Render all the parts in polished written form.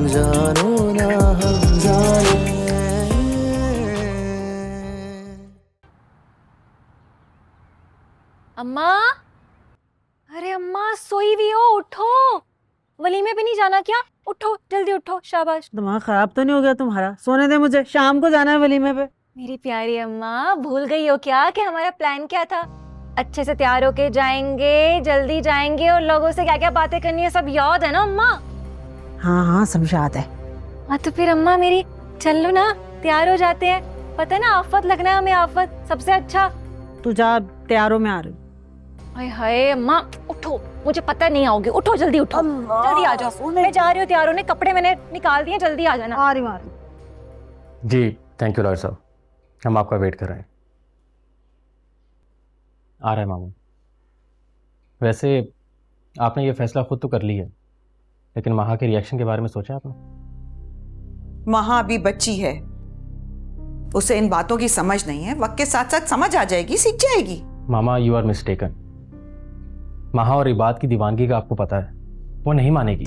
जानो ना हम जाने। अम्मा, अरे अम्मा सोई हुई हो, उठो। वलीमे पे नहीं जाना क्या? उठो जल्दी उठो, शाबाश। दिमाग खराब तो नहीं हो गया तुम्हारा? सोने दे मुझे, शाम को जाना है वलीमे पे। मेरी प्यारी अम्मा, भूल गई हो क्या कि हमारा प्लान क्या था? अच्छे से तैयार होके जाएंगे, जल्दी जाएंगे और लोगों से क्या क्या बातें करनी है सब याद है ना अम्मा? हाँ हाँ सब याद है। हाँ तो फिर अम्मा मेरी चल लो ना, तैयार हो जाते हैं। पता है ना आफत लगना है हमें, आफत सबसे अच्छा। तू जा, तैयारों में आ रही। हाय हाय अम्मा उठो, मुझे पता नहीं आओगे, उठो जल्दी उठो, जल्दी आ जाओ। मैं जा रही हूँ, तैयार होने कपड़े मैंने निकाल दिए, जल्दी आ जाना। आ रही। जी थैंक यू लॉयर साहब, हम आपका वेट कर रहे हैं। आ रहे हैं मामू। वैसे आपने ये फैसला खुद तो कर लिया है, लेकिन महा के रिएक्शन के बारे में सोचा आपने? महा अभी बच्ची है, उसे इन बातों की समझ नहीं है। वक्त के साथ साथ समझ आ जाएगी, सीख जाएगी। मामा यू आर मिस्टेकन। महा और इबाद की दीवानगी का आपको पता है, वो नहीं मानेगी।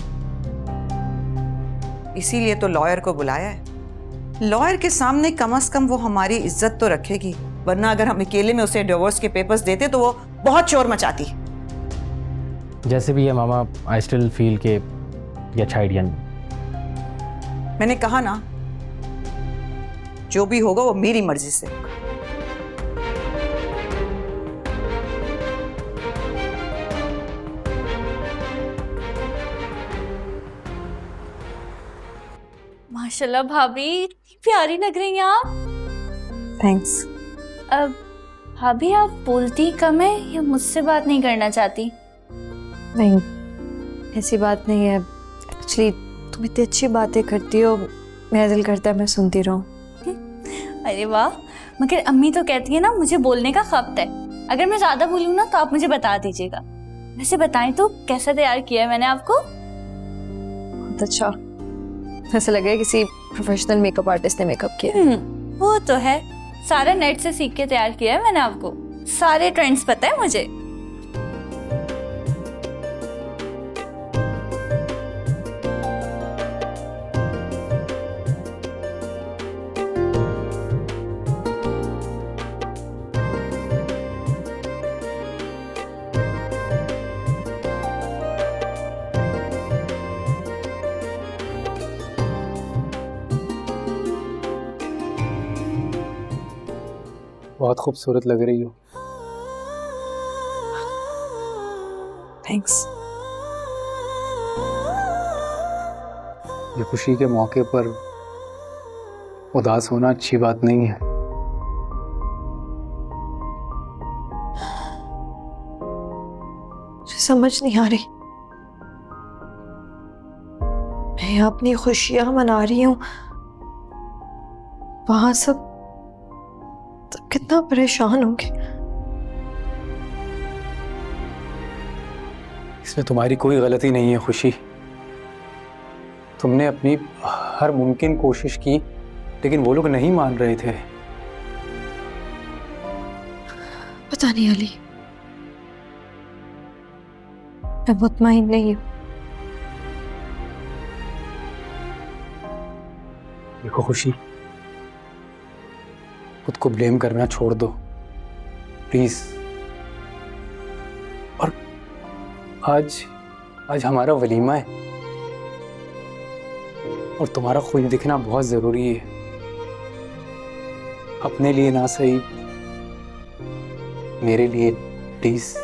इसीलिए तो लॉयर को बुलाया है। लॉयर के सामने कम से कम वो हमारी इज्जत तो रखेगी, वरना अगर हम अकेले में उसे डिवोर्स के पेपर्स देते तो वो बहुत शोर मचाती। जैसे भी है मामा, आई स्टिल फील के ये अच्छा आइडिया नहीं। मैंने कहा ना, जो भी होगा वो मेरी मर्जी से। माशाल्लाह भाभी, इतनी प्यारी लग रही हैं आप। थैंक्स। अब भाभी आप बोलती कम है या मुझसे बात नहीं करना चाहती? नहीं, ऐसी बात नहीं है। एक्चुअली तुम इतनी अच्छी बातें करती हो, मेरा दिल करता है मैं सुनती रहूं। अरे वाह, मगर अम्मी तो कहती है ना मुझे बोलने का खप्त है। अगर मैं ज्यादा बोलूँ ना तो आप मुझे बता दीजिएगा। वैसे बताएं तो कैसा तैयार किया है मैंने आपको? बहुत अच्छा, ऐसा लग रहा है किसी प्रोफेशनल मेकअप आर्टिस्ट ने मेकअप किया है। वो तो है, सारा नेट से सीख के तैयार किया है मैंने आपको। सारे ट्रेंड्स पता है मुझे। बहुत खूबसूरत लग रही हो। थैंक्स। ये खुशी के मौके पर उदास होना अच्छी बात नहीं है। मुझे समझ नहीं आ रही, मैं अपनी खुशियां मना रही हूँ, वहां सब कितना परेशान होंगे। इसमें तुम्हारी कोई गलती नहीं है खुशी। तुमने अपनी हर मुमकिन कोशिश की, लेकिन वो लोग नहीं मान रहे थे। पता नहीं अली, मैं मुतमईन नहीं हूँ। देखो खुशी, खुद को ब्लेम करना छोड़ दो प्लीज। और आज हमारा वलीमा है और तुम्हारा खुश दिखना बहुत जरूरी है, अपने लिए ना सही, मेरे लिए प्लीज।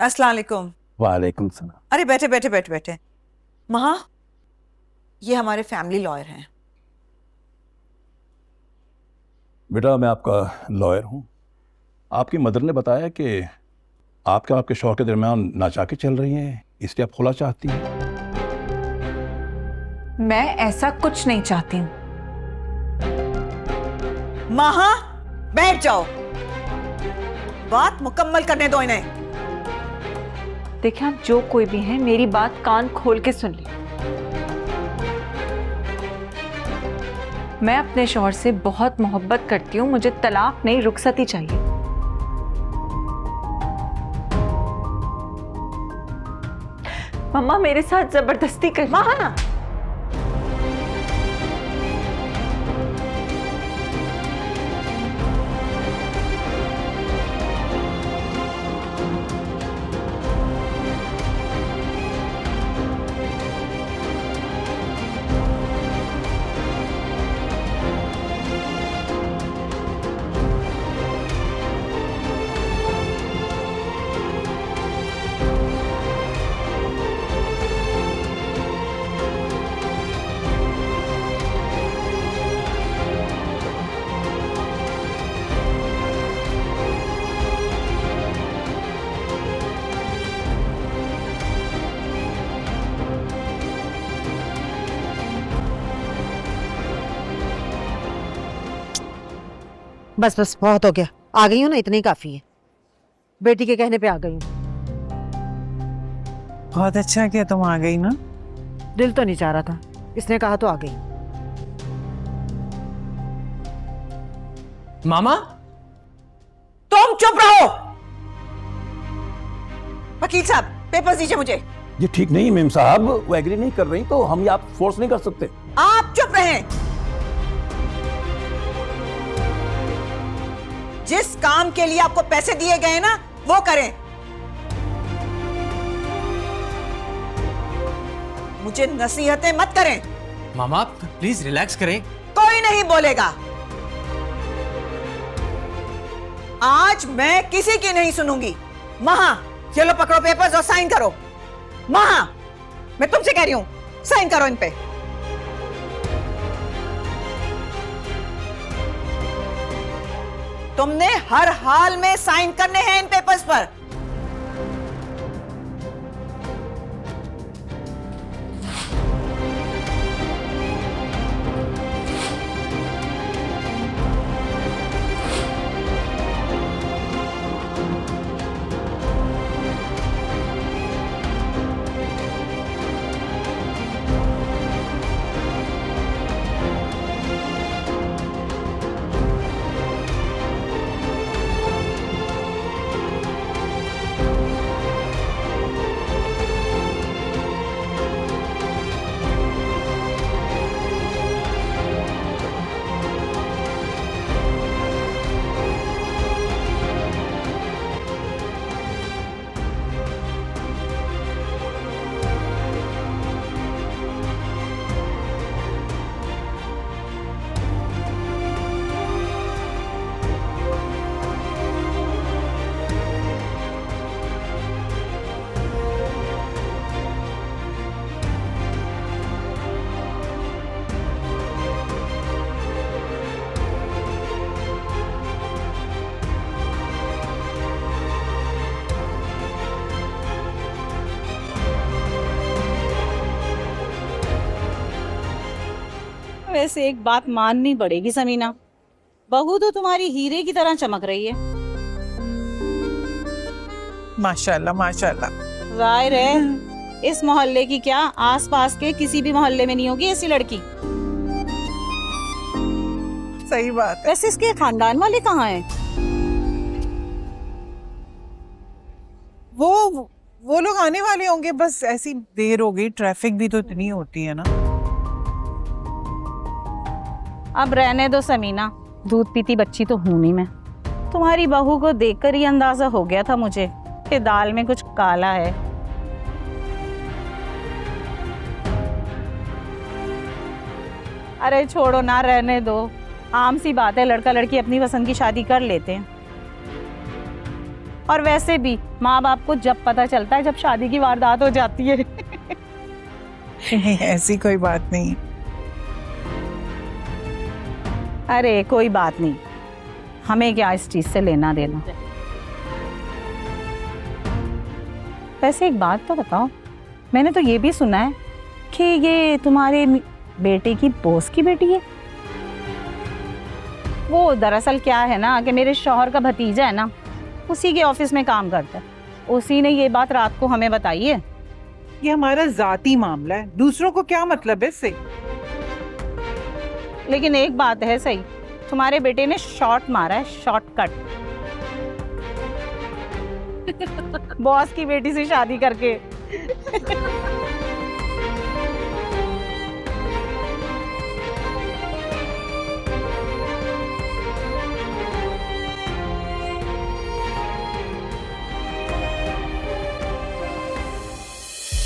अस्सलाम वालेकुम। वालेकुम सलाम। अरे बैठे बैठे बैठे बैठे। महा, ये हमारे फैमिली लॉयर हैं। बेटा मैं आपका लॉयर हूँ। आपकी मदर ने बताया कि आपके शौहर के दरमियान नाचाकी चल रही हैं, इसलिए आप खुला चाहती हैं। मैं ऐसा कुछ नहीं चाहती हूँ। महा, बैठ जाओ, बात मुकम्मल करने दो इन्हें। देखिए आप जो कोई भी हैं, मेरी बात कान खोल के सुन ली। मैं अपने शौहर से बहुत मोहब्बत करती हूँ, मुझे तलाक नहीं रुखसती चाहिए। मम्मा मेरे साथ जबरदस्ती कर। महा, बस बस बहुत हो गया, आ गई हूँ ना, इतनी काफी है। बेटी के कहने पे आ गई हूँ। बहुत अच्छा किया तुम आ गई ना। दिल तो नहीं चाह रहा था, इसने कहा तो आ गई। मामा तुम चुप रहो। वकील साहब, पेपर्स दीजिए मुझे। ये ठीक नहीं मेम साहब, वो एग्री नहीं कर रही तो हम ये आप फोर्स नहीं कर सकते। आप चुप रहें। जिस काम के लिए आपको पैसे दिए गए ना, वो करें। मुझे नसीहतें मत करें। मामा आप प्लीज रिलैक्स करें। कोई नहीं बोलेगा। आज मैं किसी की नहीं सुनूंगी। महा, ये लो पकड़ो पेपर्स और साइन करो। महा, मैं तुमसे कह रही हूं, साइन करो इन पे। तुमने हर हाल में साइन करने हैं इन पेपर्स पर। वैसे एक बात माननी पड़ेगी समीना, बहू तो तुम्हारी हीरे की तरह चमक रही है। माशाल्लाह माशाल्लाह। जाहिर है इस मोहल्ले की क्या, आसपास के किसी भी मोहल्ले में नहीं होगी ऐसी लड़की। सही बात है। वैसे इसके खानदान वाले कहाँ हैं? वो लोग आने वाले होंगे, बस ऐसी देर हो गई, ट्रैफिक भी तो इतनी होती है ना। अब रहने दो समीना, दूध पीती बच्ची तो हूं नहीं मैं। तुम्हारी बहू को देखकर ही अंदाजा हो गया था मुझे कि दाल में कुछ काला है। अरे छोड़ो ना, रहने दो, आम सी बात है, लड़का लड़की अपनी पसंद की शादी कर लेते हैं। सही बात है। अब रहने दो, दूध पीती बच्ची तो हूं नहीं मैं। तुम्हारी बहू को देखकर ही अंदाजा हो गया था मुझे कि दाल में कुछ काला है। अरे छोड़ो ना, रहने दो, आम सी बात है, लड़का लड़की अपनी पसंद की शादी कर लेते हैं। और वैसे भी माँ बाप को जब पता चलता है जब शादी की वारदात हो जाती है। नहीं, ऐसी कोई बात नहीं। अरे कोई बात नहीं, हमें क्या इस चीज से लेना देना। वैसे एक बात तो बताओ, मैंने तो ये भी सुना है कि ये तुम्हारे बेटे की बॉस की बेटी है। वो दरअसल क्या है ना कि मेरे शौहर का भतीजा है ना, उसी के ऑफिस में काम करता है। उसी ने ये बात रात को हमें बताई है। ये हमारा जाती मामला है, दूसरों को क्या मतलब है इससे। लेकिन एक बात है सही, तुम्हारे बेटे ने शॉर्ट मारा है, शॉर्टकट। बॉस की बेटी से शादी करके।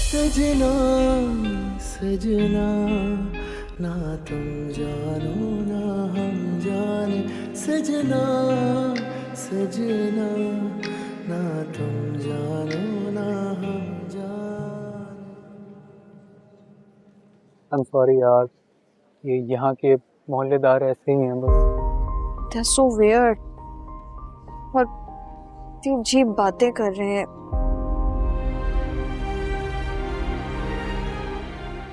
सजना सजना ना तुम जानो ना हम जाने, सजना सजना ना तुम जानो ना हम जाने। I'm sorry यार, ये यहाँ के मोहल्लेदार ऐसे ही हैं बस। They're so weird और इतनी अजीब बातें कर रहे हैं।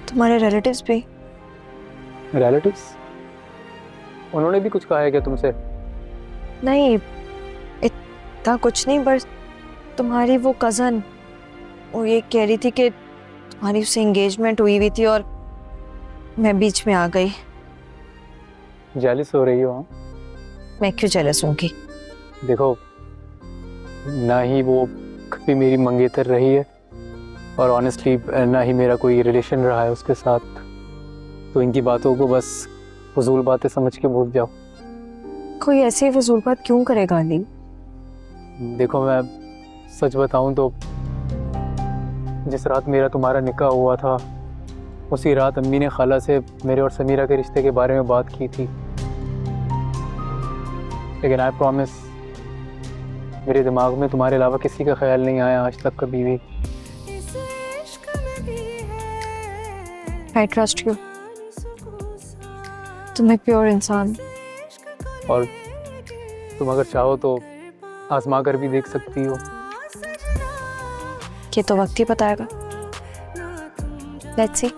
तुम्हारे रिलेटिव्स भी? रिलेटिव्स? उन्होंने भी कुछ कहा है क्या तुमसे? नहीं, इतना कुछ नहीं, बस तुम्हारी वो कज़न वो ये कह रही थी कि तुम्हारी उससे एंगेजमेंट हुई थी और मैं बीच में आ गई। जेलस हो रही हो? हाँ, मैं क्यों जेलस होंगी? देखो, ना ही वो कभी मेरी मंगेतर रही है और ऑनेस्टली ना ही मेरा कोई रिलेशन रहा है उसके साथ, तो इनकी बातों को बस फजूल बातें समझ के भूल जाओ। कोई ऐसी फजूल बात क्यों करेगा अली? देखो, मैं सच बताऊं तो जिस रात मेरा तुम्हारा निकाह हुआ था, उसी रात अम्मी ने खाला से मेरे और समीरा के रिश्ते के बारे में बात की थी। लेकिन आई प्रॉमिस, मेरे दिमाग में तुम्हारे अलावा किसी का ख्याल नहीं आया आज तक कभी भी। I trust you. तुम एक प्योर इंसान। और तुम अगर चाहो तो आजमा कर भी देख सकती हो। ये तो वक्त ही बताएगा। Let's see.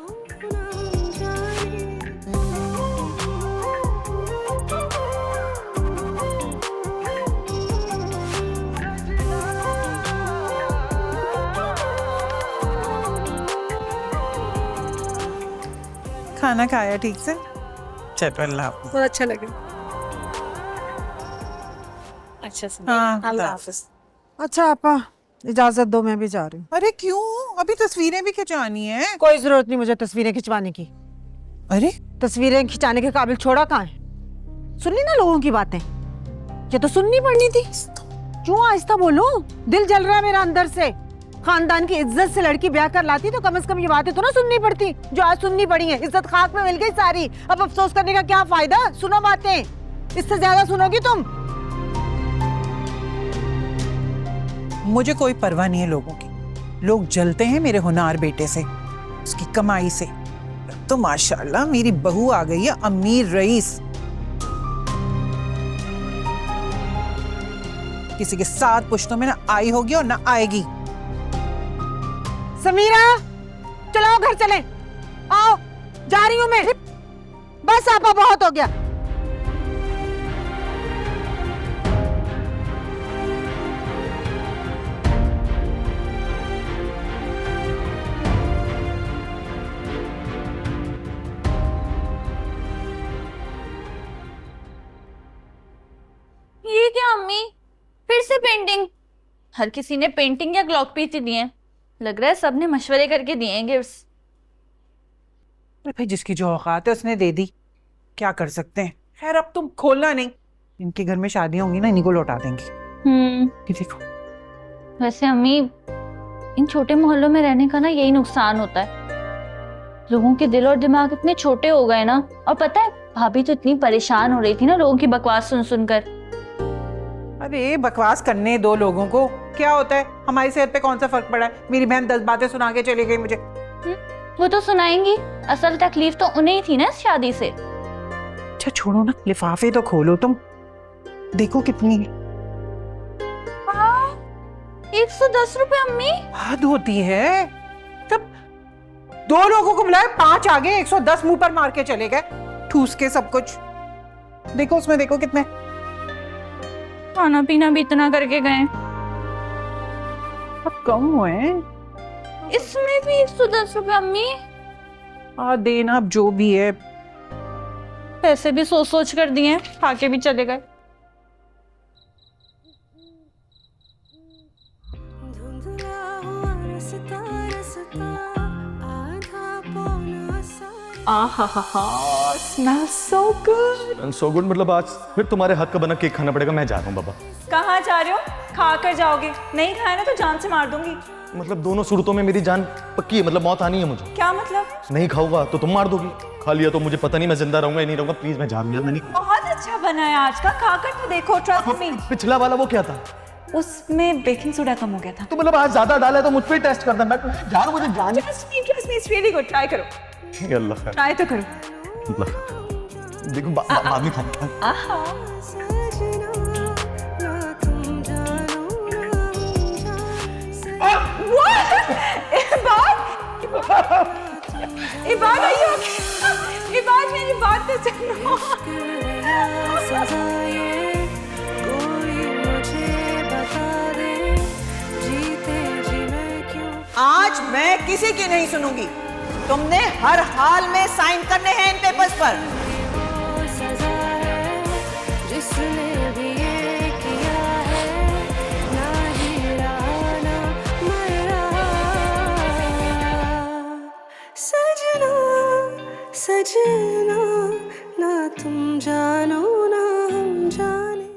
खाना खाया ठीक से? चलो, अल्लाह हाफ़िज़। बहुत अच्छा लगा। अच्छा से। हाँ, अल्लाह हाफ़िज़। अच्छा आपा, इजाजत दो, मैं भी जा रही हूँ। अरे क्यों? अभी तस्वीरें भी खिंचवानी है। कोई जरूरत नहीं मुझे तस्वीरें खिंचवाने की। अरे तस्वीरें खिंचाने के काबिल छोड़ा कहाँ है? सुन ली ना लोगों की बातें, ये तो सुननी पड़नी थी। क्यों आहिस्ता बोलो, दिल जल रहा है मेरा अंदर से। खानदान की इज्जत से लड़की ब्याह कर लाती तो कम से कम ये बातें तो ना सुननी पड़ती जो आज सुननी पड़ी है। इज्जत खाक में मिल गई सारी, अब अफसोस करने का क्या फायदा? सुनो बातें, इससे ज्यादा सुनोगी तुम। मुझे कोई परवाह नहीं है लोगों की। लोग जलते हैं मेरे होनहार बेटे से, उसकी कमाई से। तो माशाल्लाह मेरी बहू आ गई है अमीर रईस। किसी के साथ पुश्तों में ना आई होगी और ना आएगी। समीरा, चलो घर चले। आओ, जा रही हूँ मैं। बस आपा, बहुत हो गया। ये क्या अम्मी, फिर से पेंटिंग? हर किसी ने पेंटिंग या ग्लॉक पीस दिए हैं। लग रहा है सबने मशवरे करके दिए हैं गिफ्ट्स। अरे भाई, जिसकी जो औकात है उसने दे दी, क्या कर सकते हैं। खैर, अब तुम खोलना नहीं, इनके घर में शादियां होंगी ना, इन्हीं को लौटा देंगी। ये देखो। वैसे अम्मी, इन छोटे मोहल्लों में रहने का ना यही नुकसान होता है। लोगों के दिल और दिमाग इतने छोटे हो गए ना। और पता है, भाभी तो इतनी परेशान हो रही थी ना लोगों की बकवास सुन सुनकर। अरे बकवास करने दो लोगों को, क्या होता है, हमारी सेहत पे कौन सा फर्क पड़ा है। मेरी बहन 10 बातें सुना के चली गई मुझे। वो तो सुनाएंगी, असल तकलीफ तो उन्हें ही थी ना इस शादी से। अच्छा छोड़ो ना, लिफाफे तो खोलो तुम, देखो कितनी 110 रुपए अम्मी। हद होती है, जब 2 लोगों को बुलाए 5 आगे 110 मुंह पर मार के चले गए, ठूस के सब कुछ। देखो उसमें देखो कितने, खाना पीना भी इतना करके गए, अब कम हुए। इसमें भी 110 रुपए अम्मी। देना अब जो भी है, पैसे भी सोच सोच कर दिए, खा के भी चले गए। smells so good. And so good मतलब आज फिर तुम्हारे हाथ का बना केक खाना पड़ेगा। मैं जा रहा हूँ बाबा। कहाँ जा रहे हो? खा कर जाओगे, नहीं खाया ना तो जान से मार दूंगी। मतलब दोनों सूरतों में मेरी जान पक्की है, मतलब मौत आनी है मुझे। क्या मतलब? नहीं खाऊंगा तो तुम मार दोगी, खा लिया तो मुझे पता नहीं मैं जिंदा रहूंगा या नहीं रहूंगा। प्लीज मैं जा रहा हूँ। बहुत अच्छा बना है आज का, खाकर तो देखो, ट्रस्ट मी। पिछला वाला वो क्या था? उसमें बेकिंग सोडा कम हो गया था। तो मतलब आज ज्यादा डाला है तो मुझ पे टेस्ट करना। मैं जा रहा हूँ, मुझे जाने। Trust me, it's really good, try करो। अल्लाह खैर। ट्राई तो करो। देखो बाद में खाना। इबाद आइए, इबाद मेरी बात तो सुनो। आज मैं किसी की नहीं सुनूंगी। तुमने हर हाल में साइन करने हैं इन पेपर्स पर। जिसने भी ये किया है, ना ही रहा ना मर रहा। सजना सजना, ना तुम जानो ना हम जाने।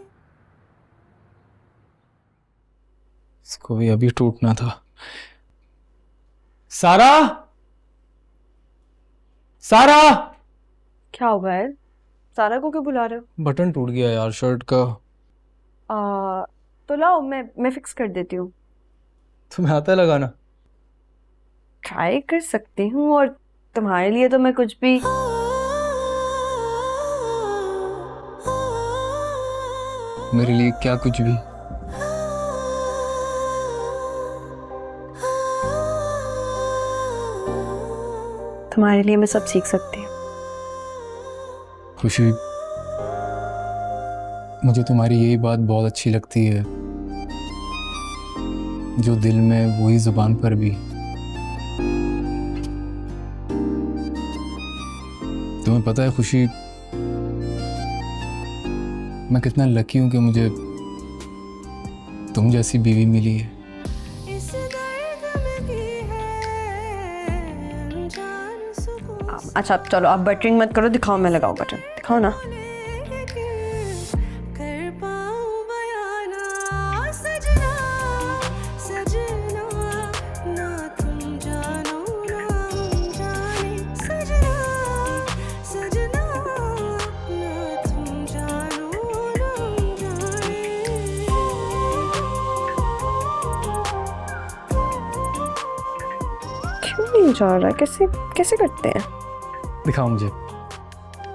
इसको भी अभी टूटना था। सारा, सारा, क्या होगा यार? सारा को क्यों बुला रहे हो? बटन टूट गया यार शर्ट का। तो लाओ, मैं फिक्स कर देती हूँ। तुम्हें आता है लगाना? ट्राई कर सकती हूँ, और तुम्हारे लिए तो मैं कुछ भी। मेरे लिए क्या कुछ भी? तुम्हारे लिए मैं सब सीख सकती हूँ। खुशी, मुझे तुम्हारी यही बात बहुत अच्छी लगती है, जो दिल में वही जुबान पर भी। तुम्हें पता है खुशी, मैं कितना लकी हूं कि मुझे तुम जैसी बीवी मिली है। अच्छा चलो, आप बटरिंग मत करो, दिखाओ मैं लगाऊं बटन, दिखाओ ना। क्यों नहीं जा रहा? कैसे कैसे करते हैं? दिखाओ मुझे,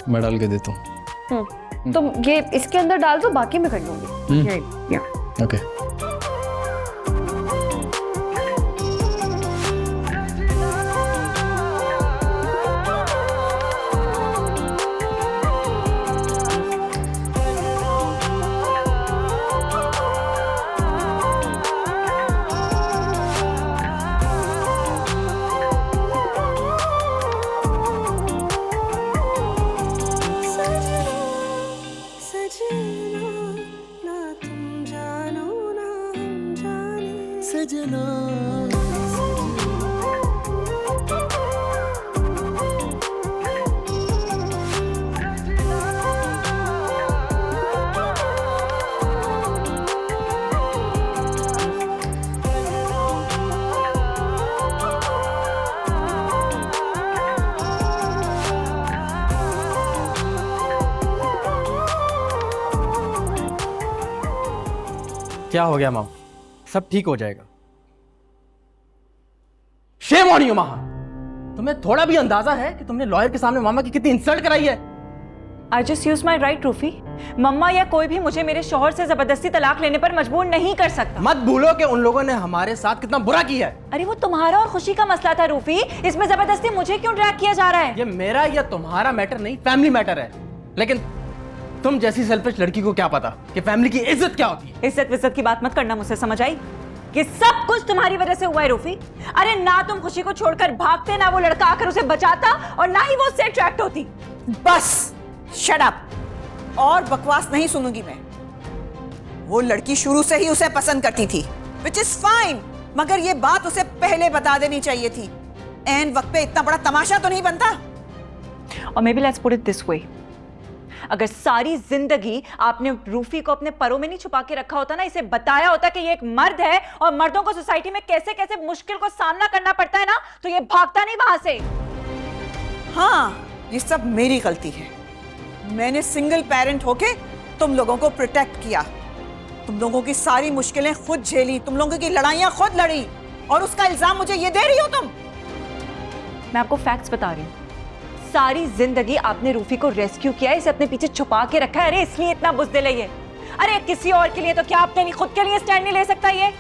मैं डाल के देता हूँ। तो ये इसके अंदर डाल दो, बाकी मैं कर लूंगी। ओके। क्या हो गया मामा? सब ठीक हो जाएगा। शेम ऑन यू मामा, तुम्हें थोड़ा भी अंदाजा है कि तुमने लॉयर के सामने मामा की कितनी इंसल्ट कराई है? I just use my right Rufi. Mama या कोई भी मुझे मेरे शौहर से जबरदस्ती तलाक लेने पर मजबूर नहीं कर सकता। मत भूलो कि उन लोगों ने हमारे साथ कितना बुरा किया है। अरे वो तुम्हारा और खुशी का मसला था रूफी, इसमें जबरदस्ती मुझे क्यों ड्रैग किया जा रहा है? ये मेरा या तुम्हारा मैटर नहीं, फैमिली मैटर है। लेकिन तुम जैसी सेल्फिश लड़की को क्या पता कि फैमिली की इज्जत क्या होती है। इज्जत विज्जत की बात मत करना मुझसे, समझ आई? ये सब कुछ तुम्हारी वजह से हुआ है रूफी। अरे ना तुम खुशी को छोड़कर भागते, ना वो लड़का आकर उसे बचाता, और ना ही वो उससे अट्रैक्ट होती। बस शट अप, और बकवास नहीं सुनूंगी मैं। वो लड़की शुरू से ही उसे पसंद करती थी, which is fine, मगर ये बात उसे पहले बता देनी चाहिए थी। एन वक्त पे इतना बड़ा तमाशा तो नहीं बनता। और may be let's put it this way, अगर सारी जिंदगी आपने रूफी को अपने परों में नहीं छुपा के रखा होता ना, इसे बताया होता कि ये एक मर्द है और मर्दों को सोसाइटी में कैसे कैसे मुश्किल को सामना करना पड़ता है ना, तो ये भागता नहीं वहां से। हाँ, ये सब मेरी गलती है। मैंने सिंगल पेरेंट होके तुम लोगों को प्रोटेक्ट किया, तुम लोगों की सारी मुश्किलें खुद झेली, तुम लोगों की लड़ाइयां खुद लड़ी, और उसका इल्जाम मुझे ये दे रही हो तुम? मैं आपको फैक्ट्स बता रही हूँ। सारी जिंदगी आपने रूफी को रेस्क्यू किया है, इसे अपने पीछे छुपा के रखा है। अरे इसलिए इतना बुज़दिल है ये। अरे किसी और के लिए तो क्या आपने खुद के लिए स्टैंड नहीं ले सकता ये?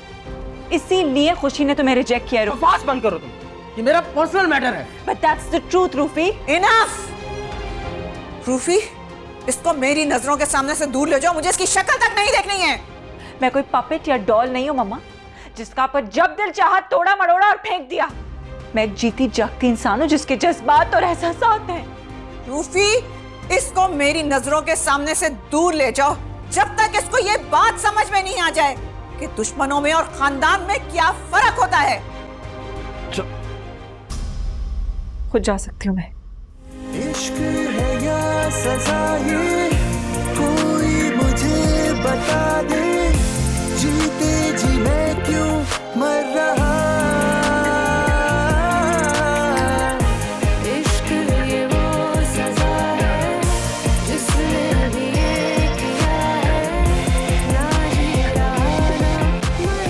इसीलिए खुशी ने तुम्हें रिजेक्ट किया है। बकवास बंद करो तुम, ये मेरा पर्सनल मैटर है। But that's the truth Rufi. Enough Rufi, इसको मेरी नजरों के सामने से दूर ले जाओ, मुझे इसकी शक्ल तक नहीं देखनी है। मैं कोई पपेट या डॉल नहीं हूँ मम्मा, जिसका पर जब दिल चाहा तोड़ा मरोड़ा और फेंक दिया। मैं एक जीती जागती इंसान हूँ जिसके जज्बात और एहसासात हैं। रूफी, इसको मेरी नजरों के सामने से दूर ले जाओ, जब तक इसको ये बात समझ में नहीं आ जाए कि दुश्मनों में और खानदान में क्या फर्क होता है। खुद जा सकती हूँ मैं। इश्क है या सजा, ये कोई मुझे बता दे, जीते जी मैं क्यों मर रहा। इश्क ये वो सजा है जिसने अभी ये किया है, ना जी रहा ना मर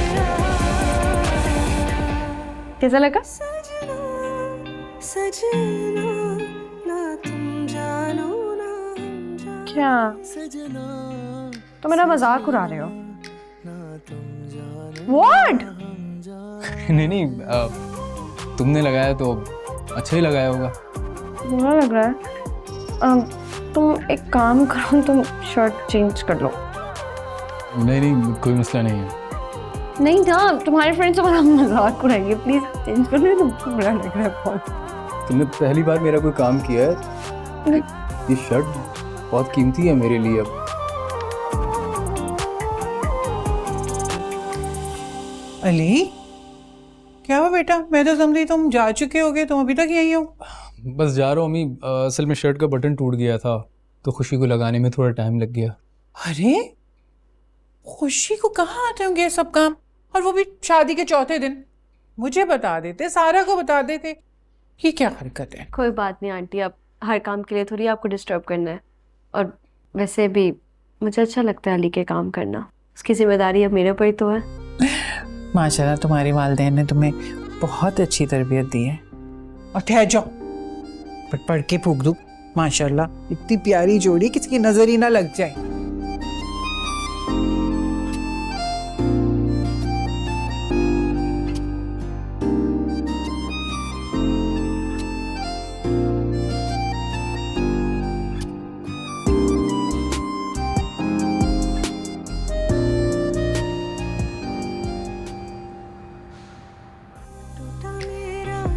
रहा। कैसा लगा? सजना ना तुम जानो ना हम जाने। क्या तुम मेरा मजाक उड़ा रहे हो? What? नहीं, तुमने लगाया तो अच्छा ही लगाया होगा। बुरा लग रहा है? तुम एक काम करो, तुम शर्ट चेंज कर लो। नहीं, कोई मसला नहीं है। नहीं ना, तुम्हारे फ्रेंड्स तुम्हारा मजाक उड़ाएंगे, प्लीज चेंज कर लो। तुमको बुरा लग रहा है बहुत। तुमने पहली बार मेरा कोई काम किया है। ये शर्ट बहुत कीमती है मेरे लिए। अब अली, क्या हुआ बेटा? मैं तो समझी तुम जा चुके होगे, तुम अभी तक यही हो। बस जा रहा हूँ अम्मी, असल में शर्ट का बटन टूट गया था तो खुशी को लगाने में थोड़ा टाइम लग गया। अरे खुशी को कहाँ आते होंगे ये सब काम, और वो भी शादी के चौथे दिन? मुझे बता देते, सारा को बता देते। ये क्या हरकत है? कोई बात नहीं आंटी, अब हर काम के लिए थोड़ी आपको डिस्टर्ब करना है। और वैसे भी मुझे अच्छा लगता है अली के काम करना, उसकी जिम्मेदारी अब मेरे ऊपर ही तो है। माशाल्लाह तुम्हारे वालिदैन ने तुम्हें बहुत अच्छी तरबियत दी है। और ठहर जाओ, पढ़ के फूक दूँ। माशाल्लाह इतनी प्यारी जोड़ी, किसी की नजर ही ना लग जाए।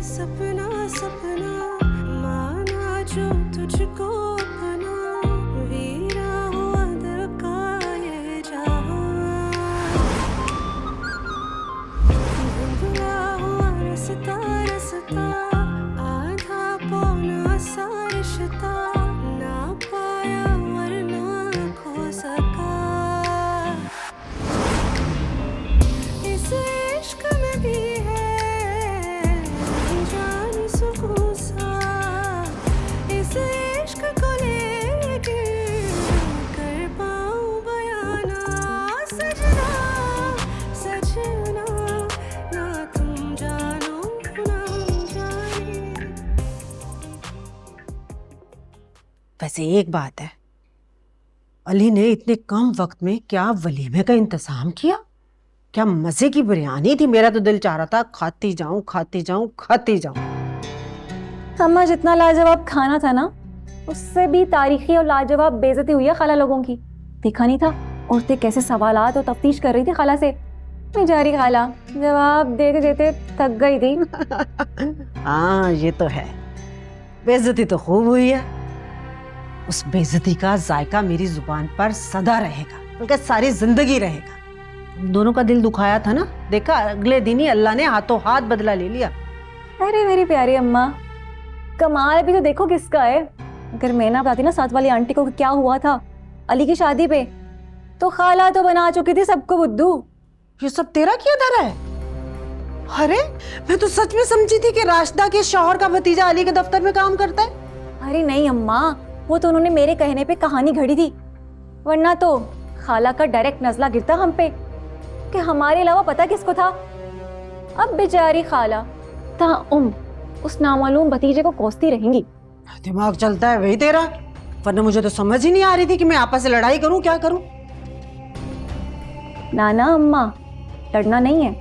सपना सपना माना जो तुझको अपना, वीरा हुआ बस एक बात है, अली ने इतने कम वक्त में क्या वलीमे का इंतजाम किया, क्या मजे की बिरयानी थी। मेरा तो दिल चाह रहा था खाती जाऊं खाती जाऊं खाती जाऊं। अम्मा जितना लाजवाब खाना था ना, उससे भी तारीखी और लाजवाब बेइज्जती हुई है खाला लोगों की। देखा नहीं था औरतें कैसे सवालात और तफ्तीश कर रही थी खाला से। बेचारी खाला जवाब देते देते थक गई थी। हाँ ये तो है, बेइज्जती तो खूब हुई है। उस बेइज्जती का जायका मेरी जुबान पर सदा रहेगा, बल्कि सारी जिंदगी रहेगा। हम दोनों का दिल दुखाया था ना, देखा अगले दिन ही अल्लाह ने हाथों हाथ बदला ले लिया। अरे मेरी प्यारी अम्मा, कमाल भी तो देखो किसका है। अगर मैं ना बताती ना साथ वाली आंटी को कि क्या हुआ था अली की शादी पे, तो खाला तो बना चुकी थी सबको बुद्धू। ये सब तेरा किया धरा है? अरे मैं तो सच में समझी थी कि राशिदा के शौहर का भतीजा अली के दफ्तर में काम करता है। अरे नहीं अम्मा, वो तो उन्होंने मेरे कहने पे कहानी घड़ी थी, वरना तो खाला का डायरेक्ट नजला गिरता हम पे कि हमारे अलावा पता किसको था। अब बेचारी खाला उस नामालूम भतीजे को कोसती रहेंगी। दिमाग चलता है वही तेरा, वरना मुझे तो समझ ही नहीं आ रही थी कि मैं आपस से लड़ाई करूं क्या करूं। ना अम्मा, लड़ना नहीं है,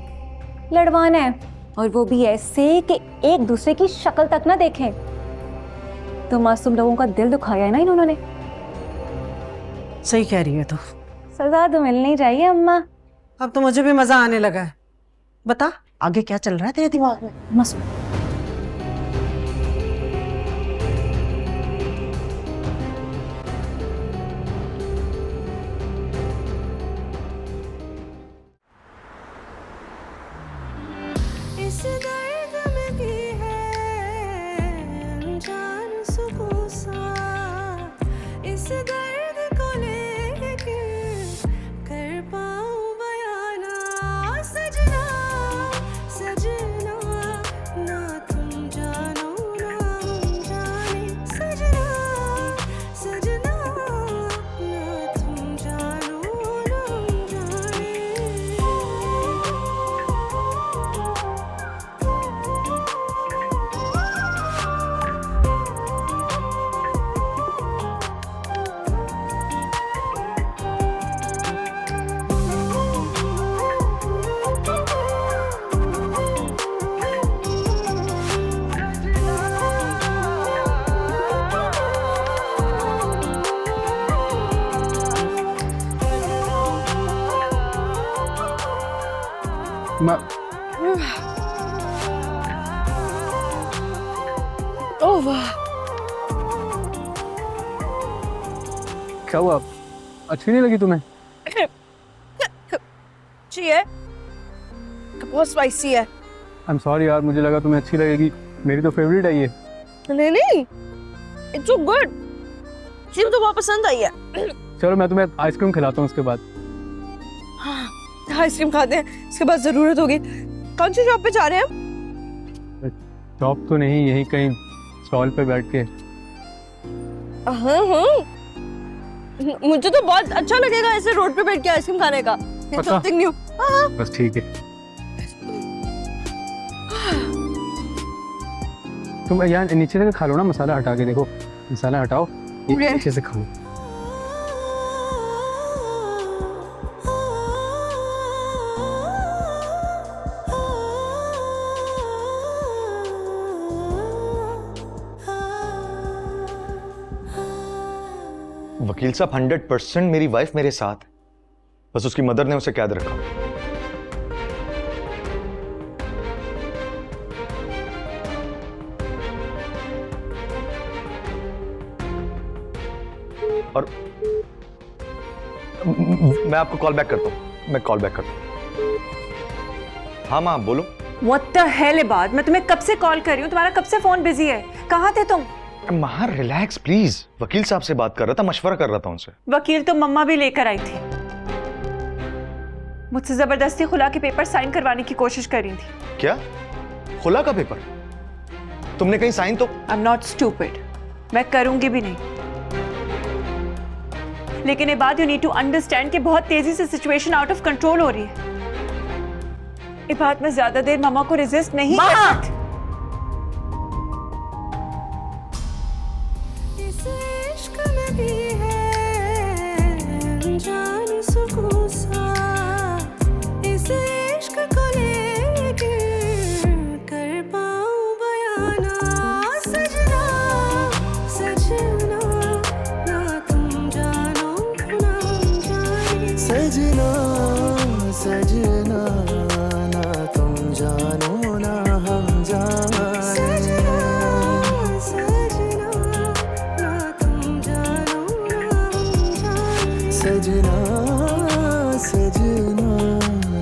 लड़वाना है, और वो भी ऐसे कि एक दूसरे की शक्ल तक ना देखें। तो मासूम लोगों का दिल दुखाया है ना इन्होंने। सही कह रही है तो। सजा तो मिलनी चाहिए अम्मा। अब तो मुझे भी मजा आने लगा है। बता आगे क्या चल रहा है तेरे दिमाग में? मस्त। इस दर्द में भी है अनजान सुकून सा, इस दर्द को लेके कर पाऊं बयाना। सजना सजना ना तुम जानो ना हम जाने, सजना सजना ना तुम जानो ना हम जाने। ओह वाह, क्या हुआ? अच्छी नहीं लगी तुम्हें? अच्छी है, बहुत स्पाइसी है। आई एम सॉरी यार, मुझे लगा तुम्हें अच्छी लगेगी, मेरी तो फेवरेट है ये। नहीं नहीं, इट्स सो गुड, मुझे तो बहुत पसंद आई है। चलो मैं तुम्हें आइसक्रीम खिलाता हूँ उसके बाद। हाँ, आइसक्रीम खाते हैं, इसके बाद जरूरत होगी। कौन सी शॉप पे जा रहे हैं? शॉप तो नहीं, यहीं कहीं स्टॉल पे बैठ के। मुझे तो बहुत अच्छा लगेगा ऐसे रोड पे बैठ के आइसक्रीम खाने का। Something new. बस ठीक है, तुम यहाँ नीचे से खा लो ना, मसाला हटा के देखो, मसाला हटाओ, ये नीचे से खाओ। वकील साहब 100% मेरी वाइफ मेरे साथ है, बस उसकी मदर ने उसे कैद रखा। और मैं आपको कॉल बैक करता हूँ, मैं कॉल बैक करता हूँ। हाँ माँ बोलो। What the hell इबाद, मैं तुम्हें कब से कॉल कर रही हूँ, तुम्हारा कब से फोन बिजी है, कहाँ थे तुम? माँ रिलैक्स प्लीज, वकील साहब से बात कर रहा था, मशवरा कर रहा था उनसे। वकील तो मम्मा भी लेकर आई थी, मुझसे जबरदस्ती खुला के पेपर साइन करवाने की कोशिश कर रही थी। क्या? खुला का पेपर? तुमने कहीं साइन तो? आई एम नॉट स्टूपिड, मैं करूंगी भी नहीं। लेकिन ये बात यू नीड टू अंडरस्टैंड कि बहुत तेजी से सिचुएशन आउट ऑफ कंट्रोल हो रही है। ये बात मैं ज्यादा देर मम्मा को रेजिस्ट नहीं कर सकती। इस इश्क सजना सजना ना तुम जानो ना हम जाने सजना सजना ना तुम जानो ना हम जाने सजना सजना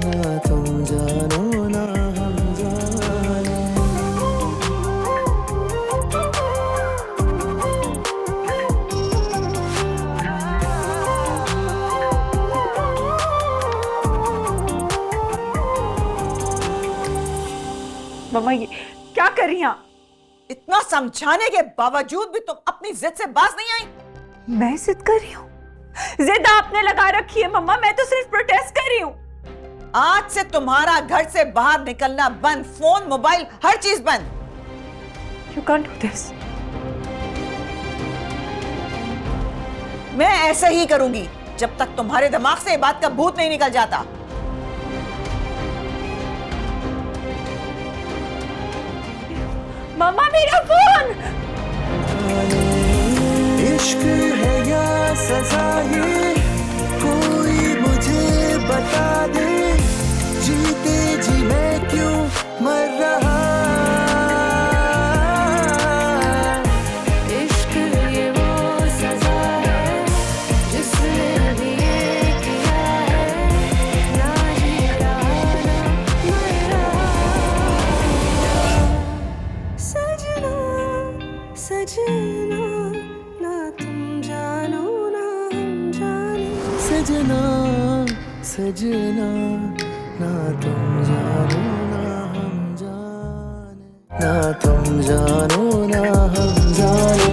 ना तुम जानो ना हम जाने मम्मा ये क्या कर रही हैं आप? इतना समझाने के बावजूद भी तुम अपनी जिद से बाज नहीं आई। मैं जिद कर रही हूँ? जिद आपने लगा रखी है मम्मा, मैं तो सिर्फ प्रोटेस्ट कर रही हूँ। आज से तुम्हारा घर से बाहर निकलना बंद, फोन मोबाइल हर चीज बंद। You can't do this. मैं ऐसे ही करूंगी जब तक तुम्हारे दिमाग से ये बात का भूत नहीं निकल जाता। मम्मा मेरा फोन! इश्क है या सजा ये कोई मुझे बता दे, जीते जी मैं क्यों मर रहा। इश्क ये वो सजा है जिसने भी ये किया है, ना जी रहा ना मर रहा। सजना सजना ना तुम जानो ना हम जाने सजना सजना ना तुम जानो ना हम जाने ना तुम जानो ना हम जाने